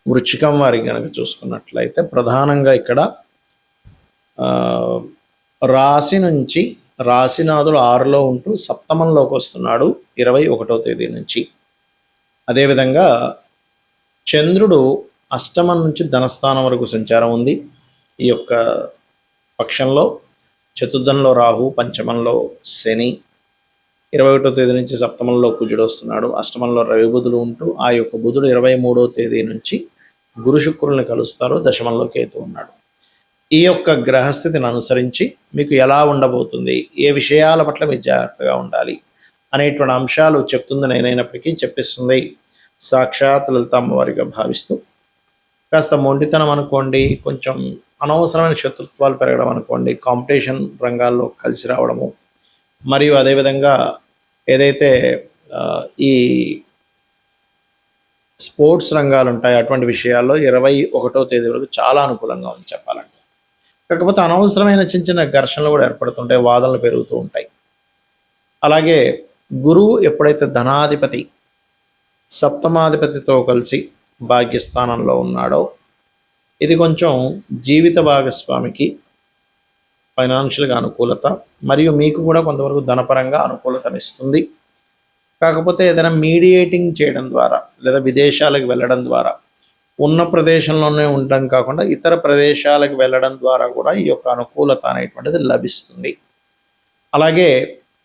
వృచ్చికం వారికి కనుక చూసుకున్నట్లయితే ప్రధానంగా ఇక్కడ రాశి నుంచి రాశినాథుడు 6లో ఉంటూ సప్తమంలోకి వస్తున్నాడు 21వ తేదీ నుంచి. అదేవిధంగా చంద్రుడు అష్టమం నుంచి ధనస్థానం వరకు సంచారం ఉంది ఈ యొక్క పక్షంలో. చతుర్థంలో రాహు, పంచమంలో శని, 21వ తేదీ నుంచి సప్తమంలో కుజుడు వస్తున్నాడు. అష్టమంలో రవి బుధులు ఉంటూ ఆ యొక్క బుధుడు 23వ తేదీ నుంచి గురు శుక్రుల్ని కలుస్తారు. దశమంలో కేతు ఉన్నాడు. ఈ యొక్క గ్రహస్థితిని అనుసరించి మీకు ఎలా ఉండబోతుంది, ఏ విషయాల పట్ల మీరు జాగ్రత్తగా ఉండాలి అనేటువంటి అంశాలు చెప్తుంది నేనైనప్పటికీ చెప్పిస్తుంది సాక్షాత్ లలిత అమ్మవారిగా భావిస్తూ. కాస్త మొండితనం అనుకోండి, కొంచెం అనవసరమైన శత్రుత్వాలు పెరగడం అనుకోండి, కాంపిటీషన్ రంగాల్లో కలిసి రావడము, మరియు అదేవిధంగా ఏదైతే ఈ స్పోర్ట్స్ రంగాలు ఉంటాయి అటువంటి విషయాల్లో 21వ తేదీ వరకు చాలా అనుకూలంగా ఉంది చెప్పాలంటే. కాకపోతే అనవసరమైన చిన్న చిన్న ఘర్షణలు కూడా ఏర్పడుతుంటాయి, వాదనలు పెరుగుతూ ఉంటాయి. అలాగే గురువు ఎప్పుడైతే ధనాధిపతి సప్తమాధిపతితో కలిసి భాగ్యస్థానంలో ఉన్నాడో ఇది కొంచెం జీవిత భాగస్వామికి ఫైనాన్షియల్గా అనుకూలత, మరియు మీకు కూడా కొంతవరకు ధనపరంగా అనుకూలతనిస్తుంది. కాకపోతే ఏదైనా మీడియేటింగ్ చేయడం ద్వారా లేదా విదేశాలకు వెళ్ళడం ద్వారా, ఉన్న ప్రదేశంలోనే ఉండడం కాకుండా ఇతర ప్రదేశాలకు వెళ్ళడం ద్వారా కూడా ఈ యొక్క అనుకూలత అనేటువంటిది లభిస్తుంది. అలాగే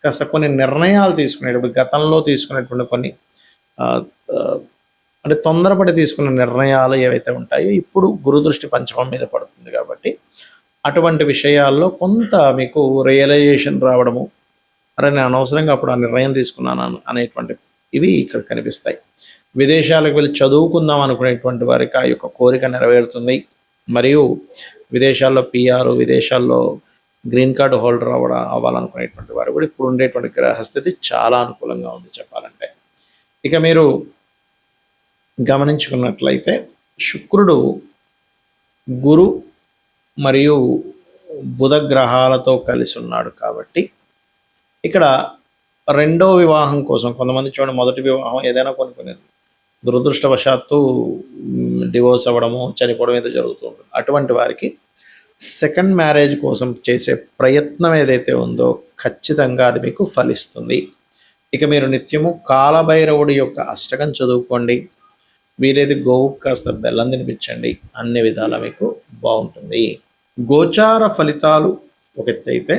కాస్త కొన్ని నిర్ణయాలు తీసుకునేటప్పుడు గతంలో తీసుకునేటువంటి కొన్ని అంటే తొందరపడి తీసుకున్న నిర్ణయాలు ఏవైతే ఉంటాయో ఇప్పుడు గురుదృష్టి పంచమం మీద పడుతుంది కాబట్టి అటువంటి విషయాల్లో కొంత మీకు రియలైజేషన్ రావడము, అరే నేను అనవసరంగా అప్పుడు ఆ నిర్ణయం తీసుకున్నాను అనేటువంటి ఇవి ఇక్కడ కనిపిస్తాయి. విదేశాలకు వెళ్ళి చదువుకుందాం అనుకునేటువంటి వారికి ఆ యొక్క కోరిక నెరవేరుతుంది. మరియు విదేశాల్లో పిఆర్, విదేశాల్లో గ్రీన్ కార్డు హోల్డర్ అవ్వాలనుకునేటువంటి వారు కూడా ఇప్పుడు ఉండేటువంటి గ్రహస్థితి చాలా అనుకూలంగా ఉంది చెప్పాలంటే. ఇక మీరు గమనించుకున్నట్లయితే శుక్రుడు గురు మరియు బుధ గ్రహాలతో కలిసి ఉన్నాడు కాబట్టి ఇక్కడ రెండో వివాహం కోసం కొంతమంది చూడండి, మొదటి వివాహం ఏదైనా కొన్ని దురదృష్టవశాత్తు డివోర్స్ అవ్వడము, చనిపోవడం ఏదో జరుగుతూ ఉంటుంది. అటువంటి వారికి సెకండ్ మ్యారేజ్ కోసం చేసే ప్రయత్నం ఏదైతే ఉందో ఖచ్చితంగా అది మీకు ఫలిస్తుంది. ఇక మీరు నిత్యము కాలభైరవుడి యొక్క అష్టకం చదువుకోండి, వీరేది గోవు కాస్త బెల్లం తినిపించండి, అన్ని విధాలా మీకు బాగుంటుంది. గోచార ఫలితాలు ఒక ఎత్తైతే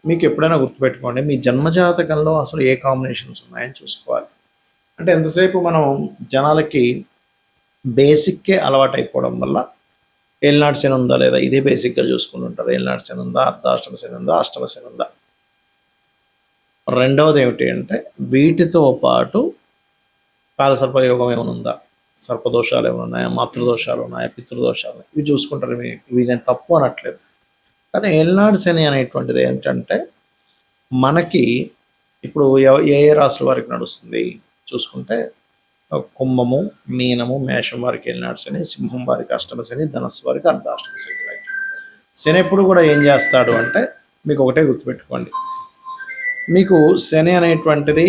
మీకు ఎప్పుడైనా గుర్తుపెట్టుకోండి, మీ జన్మజాతకంలో అసలు ఏ కాంబినేషన్స్ ఉన్నాయని చూసుకోవాలి. అంటే ఎంతసేపు మనం జనాలకి బేసిక్కే అలవాటు అయిపోవడం వల్ల ఏలినాటి శని ఉందా లేదా ఇదే బేసిక్గా చూసుకుంటుంటారు. ఏలినాటి శని ఉందా, అర్ధాష్టమ శని ఉందా, అష్టమ శని ఉందా. రెండవది ఏమిటి అంటే వీటితో పాటు కాలసర్పయోగం ఏమైనా ఉందా, సర్పదోషాలు ఏమైనా ఉన్నాయా, మాతృదోషాలు ఉన్నాయా, పితృదోషాలు, ఇవి చూసుకుంటారు. ఇవి నేను తప్పు అనట్లేదు, కానీ ఏలినాటి శని అనేటువంటిది ఏంటంటే మనకి ఇప్పుడు ఏ రాశుల వారికి నడుస్తుంది చూసుకుంటే కుంభము, మీనము, మేషం వారికి ఏలినాటి శని, సింహం వారికి అష్టమ శని, ధనస్సు వారికి అర్ధాష్టమ శని. శని ఎప్పుడు కూడా ఏం చేస్తాడు అంటే మీకు ఒకటే గుర్తుపెట్టుకోండి, మీకు శని అనేటువంటిది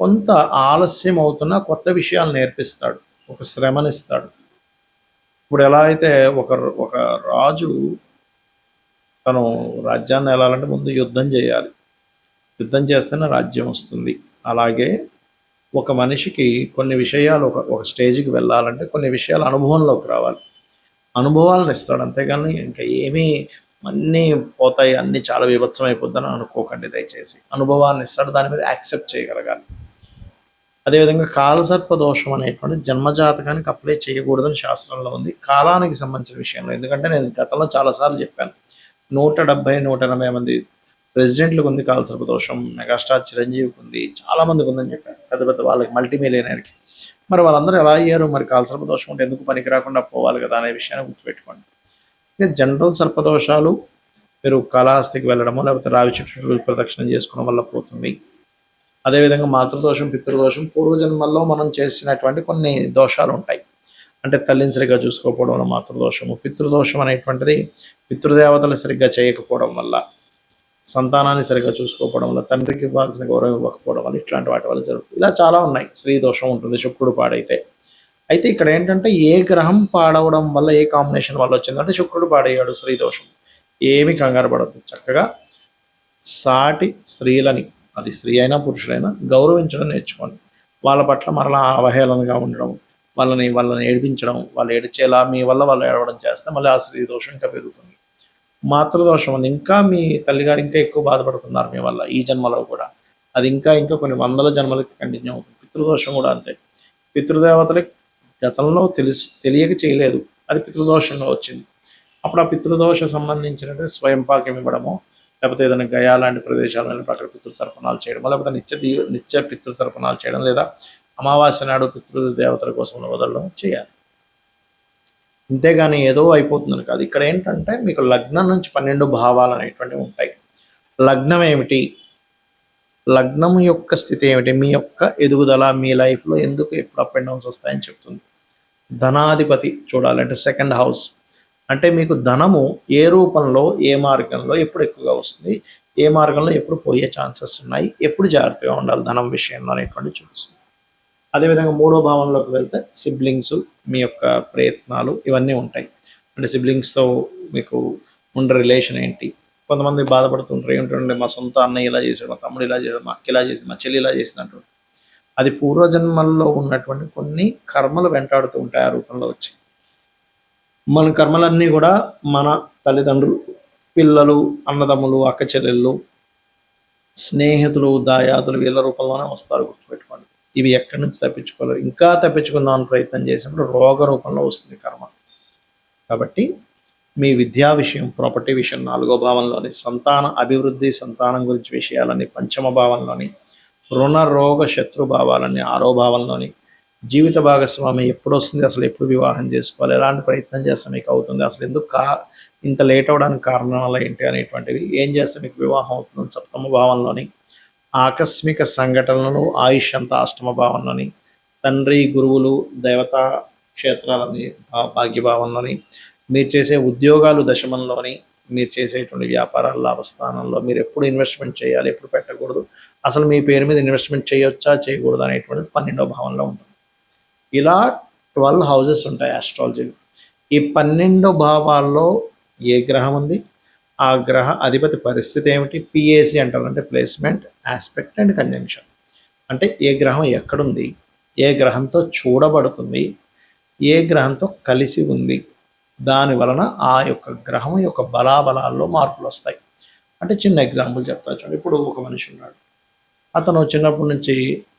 కొంత ఆలస్యం అవుతున్న కొత్త విషయాలు నేర్పిస్తాడు, ఒక శ్రమనిస్తాడు. ఇప్పుడు ఎలా అయితే ఒక రాజు తను రాజ్యాన్ని వెళ్ళాలంటే ముందు యుద్ధం చేయాలి, యుద్ధం చేస్తేనే రాజ్యం వస్తుంది. అలాగే ఒక మనిషికి కొన్ని విషయాలు ఒక స్టేజ్కి వెళ్ళాలంటే కొన్ని విషయాలు అనుభవంలోకి రావాలి, అనుభవాలను ఇస్తాడు. అంతేగాని ఇంకా ఏమీ అన్నీ పోతాయి, అన్నీ చాలా విభత్సం అయిపోద్దని అనుకోకండి దయచేసి. అనుభవాన్ని ఇస్తాడు, దాని మీద యాక్సెప్ట్ చేయగలగాలి. అదేవిధంగా కాలసర్ప దోషం అనేటువంటి జన్మజాతకానికి అప్లై చేయకూడదని శాస్త్రంలో ఉంది, కాలానికి సంబంధించిన విషయంలో. ఎందుకంటే నేను గతంలో చాలాసార్లు చెప్పాను, 170-180 మంది ప్రెసిడెంట్లకు ఉంది కాలసర్ప దోషం, మెగాస్టార్ చిరంజీవికి ఉంది, చాలామందికి ఉందని చెప్పాను, పెద్ద పెద్ద వాళ్ళకి, మల్టీమిలియనర్కి. మరి వాళ్ళందరూ ఎలా అయ్యారు, మరి కాలసర్ప దోషం ఉంటే ఎందుకు పనికి రాకుండా పోవాలి కదా అనే విషయాన్ని గుర్తుపెట్టుకోండి. ఇక జనరల్ సర్పదోషాలు మీరు కాళహస్తికి వెళ్ళడము లేకపోతే రావి చెట్టు ప్రదక్షిణం చేసుకోవడం వల్ల పోతుంది. అదేవిధంగా మాతృదోషం, పితృదోషం, పూర్వజన్మల్లో మనం చేసినటువంటి కొన్ని దోషాలు ఉంటాయి. అంటే తల్లిని సరిగ్గా చూసుకోకపోవడం వల్ల మాతృదోషము, పితృదోషం అనేటువంటిది పితృదేవతలు సరిగ్గా చేయకపోవడం వల్ల, సంతానాన్ని సరిగ్గా చూసుకోకపోవడం వల్ల, తండ్రికి ఇవ్వాల్సిన గౌరవం ఇవ్వకపోవడం వల్ల, ఇట్లాంటి వాటి వల్ల జరుగుతుంది. ఇలా చాలా ఉన్నాయి. స్త్రీ దోషం ఉంటుంది శుక్రుడు పాడైతే. అయితే ఇక్కడ ఏంటంటే ఏ గ్రహం పాడవడం వల్ల ఏ కాంబినేషన్ వల్ల వచ్చిందంటే శుక్రుడు పాడయ్యాడు, స్త్రీ దోషం. ఏమి కంగారు పడద్దు, చక్కగా సాటి స్త్రీలని, అది స్త్రీ అయినా పురుషులైనా గౌరవించడం నేర్చుకోండి. వాళ్ళ పట్ల మరలా అవహేళనగా ఉండడం, వాళ్ళని ఏడిపించడం, వాళ్ళు ఏడిచేలా మీ వల్ల వాళ్ళు ఏడవడం చేస్తే మళ్ళీ ఆ స్త్రీ దోషం ఇంకా పెరుగుతుంది. మాతృదోషం ఉంది, ఇంకా మీ తల్లిగారు ఇంకా ఎక్కువ బాధపడుతున్నారు మీ వల్ల ఈ జన్మలో కూడా, అది ఇంకా ఇంకా కొన్ని వందల జన్మలకి కంటిన్యూ అవుతుంది. పితృదోషం కూడా అంతే. పితృదేవతలకి గతంలో తెలియక చేయలేదు, అది పితృదోషంగా వచ్చింది. అప్పుడు ఆ పితృదోష సంబంధించినటువంటి స్వయం పాకం ఇవ్వడము, లేకపోతే ఏదైనా గయా లాంటి ప్రదేశాలు అక్కడ పితృతర్పణాలు చేయడం, లేకపోతే నిత్య పితృతర్పణాలు చేయడం, లేదా అమావాస్య నాడు పితృదేవతల కోసం వదలడం చేయాలి. ఇంతేగాని ఏదో అయిపోతుందని కాదు. ఇక్కడ ఏంటంటే మీకు లగ్నం నుంచి 12 భావాలు అనేటువంటివి ఉంటాయి. లగ్నం ఏమిటి, లగ్నం యొక్క స్థితి ఏమిటి, మీ యొక్క ఎదుగుదల, మీ లైఫ్లో ఎందుకు ఎప్పుడు అప్ అండ్ డౌన్స్ వస్తాయని చెప్తుంది. ధనాధిపతి చూడాలంటే సెకండ్ హౌస్, అంటే మీకు ధనము ఏ రూపంలో, ఏ మార్గంలో ఎప్పుడు ఎక్కువగా వస్తుంది, ఏ మార్గంలో ఎప్పుడు పోయే ఛాన్సెస్ ఉన్నాయి, ఎప్పుడు జాగ్రత్తగా ఉండాలి ధనం విషయంలో అనేటువంటి చూపిస్తుంది. అదేవిధంగా 3వ భావంలోకి వెళ్తే సిబ్లింగ్స్, మీ యొక్క ప్రయత్నాలు ఇవన్నీ ఉంటాయి. అంటే సిబ్లింగ్స్తో మీకు ఉండే రిలేషన్ ఏంటి. కొంతమంది బాధపడుతుంటారు, ఏమిటంటే మా సొంత అన్నయ్య ఇలా చేశాడు, మా తమ్ముడు ఇలా చేశాడు, మా అక్క ఇలా చేసింది, మా చెల్లి ఇలా చేసింది అంటారు. అది పూర్వజన్మల్లో ఉన్నటువంటి కొన్ని కర్మలు వెంటాడుతూ ఉంటాయి ఆ రూపంలో వచ్చి. మన కర్మలన్నీ కూడా మన తల్లిదండ్రులు, పిల్లలు, అన్నదమ్ములు, అక్క చెల్లెళ్ళు, స్నేహితులు, దాయాదులు వీళ్ళ రూపంలోనే వస్తారు, గుర్తుపెట్టుకోండి. ఇవి ఎక్కడి నుంచి తప్పించుకోలేరు. ఇంకా తప్పించుకుందామని ప్రయత్నం చేసినప్పుడు రోగ రూపంలో వస్తుంది కర్మ. కాబట్టి మీ విద్యా విషయం, ప్రాపర్టీ విషయం 4వ భావంలోని, సంతాన అభివృద్ధి, సంతానం గురించి విషయాలని 5వ భావంలోని, రుణ రోగ శత్రు భావాలని 6వ భావంలోని, జీవిత భాగస్వామి ఎప్పుడు వస్తుంది, అసలు ఎప్పుడు వివాహం చేసుకోవాలి, ఎలాంటి ప్రయత్నం చేస్తే మీకు అవుతుంది, అసలు ఎందుకు ఇంత లేట్ అవడానికి కారణాలు ఏంటి అనేటువంటివి, ఏం చేస్తే మీకు వివాహం అవుతుంది 7వ భావంలోని, ఆకస్మిక సంఘటనలు, ఆయుష్ అంతా 8వ భావంలోని, తండ్రి, గురువులు, దేవతా క్షేత్రాలని భాగ్యభావంలోని, మీరు చేసే ఉద్యోగాలు దశమంలోని, మీరు చేసేటువంటి వ్యాపారాల లాభస్థానంలో, మీరు ఎప్పుడు ఇన్వెస్ట్మెంట్ చేయాలి, ఎప్పుడు పెట్టకూడదు, అసలు మీ పేరు మీద ఇన్వెస్ట్మెంట్ చేయొచ్చా చేయకూడదు అనేటువంటిది 12వ భావంలో ఉంటుంది. ఇలా 12 హౌజెస్ ఉంటాయి ఆస్ట్రాలజీలో. ఈ 12 భావాల్లో ఏ గ్రహం ఉంది, ఆ గ్రహ అధిపతి పరిస్థితి ఏమిటి, పిఏసి అంటారు, అంటే ప్లేస్మెంట్, ఆస్పెక్ట్ అండ్ కంజంక్షన్. అంటే ఏ గ్రహం ఎక్కడుంది, ఏ గ్రహంతో చూడబడుతుంది, ఏ గ్రహంతో కలిసి ఉంది, దాని వలన ఆ యొక్క గ్రహం యొక్క బలాబలాల్లో మార్పులు వస్తాయి. అంటే చిన్న ఎగ్జాంపుల్ చెప్తా చూడండి. ఇప్పుడు ఒక మనిషి ఉన్నాడు, అతను చిన్నప్పటి నుంచి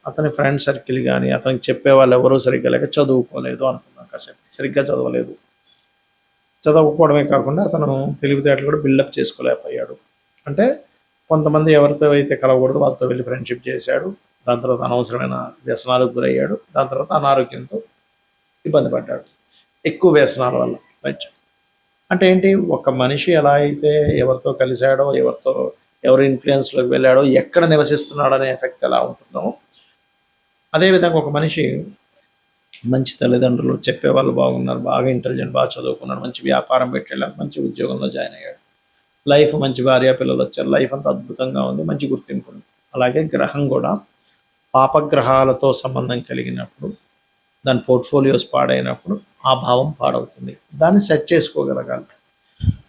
అతని ఫ్రెండ్ సర్కిల్ కానీ అతనికి చెప్పే వాళ్ళు ఎవరూ సరిగ్గా లేక చదువుకోలేదు అనుకున్నాం, కాసేపు సరిగ్గా చదవలేదు. చదవకపోవడమే కాకుండా అతను తెలివితేటలు కూడా బిల్డప్ చేసుకోలేకపోయాడు. అంటే కొంతమంది ఎవరితో అయితే కలవకూడదు వాళ్ళతో వెళ్ళి ఫ్రెండ్షిప్ చేశాడు, దాని తర్వాత అనవసరమైన వ్యసనాలకు గురయ్యాడు, దాని తర్వాత అనారోగ్యంతో ఇబ్బంది పడ్డాడు, ఎక్కువ వ్యసనాల వల్ల. రైట్. అంటే ఏంటి, ఒక మనిషి ఎలా అయితే ఎవరితో కలిశాడో, ఎవరి ఇన్ఫ్లుయెన్స్లోకి వెళ్ళాడో, ఎక్కడ నివసిస్తున్నాడో అనే ఎఫెక్ట్ ఎలా ఉంటుందో, అదేవిధంగా ఒక మనిషి మంచి తల్లిదండ్రులు, చెప్పేవాళ్ళు బాగున్నారు, బాగా ఇంటెలిజెంట్, బాగా చదువుకున్నాడు, మంచి వ్యాపారం పెట్టాడు, మంచి ఉద్యోగంలో జాయిన్ అయ్యాడు, లైఫ్ మంచి భార్య పిల్లలు వచ్చారు, లైఫ్ అంతా అద్భుతంగా ఉంది, మంచి గుర్తింపు ఉంది. అలాగే గ్రహం కూడా పాపగ్రహాలతో సంబంధం కలిగినప్పుడు, దాని పోర్ట్ఫోలియోస్ పాడైనప్పుడు ఆ భావం పాడవుతుంది. దాన్ని సెట్ చేసుకోగలగాలి.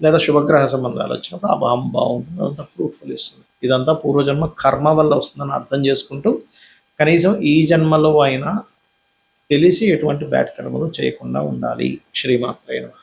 లేదా శుభగ్రహ సంబంధాలు వచ్చినప్పుడు ఆ భావం బాగుంటుంది, అదంతా ఫ్రూట్ఫుల్ ఇస్తుంది. ఇదంతా పూర్వజన్మ కర్మ వల్ల వస్తుందని అర్థం చేసుకుంటూ కనీసం ఈ జన్మలో అయినా తెలిసి ఎటువంటి బ్యాడ్ కర్మలు చేయకుండా ఉండాలి. శ్రీమాత్రే నమః.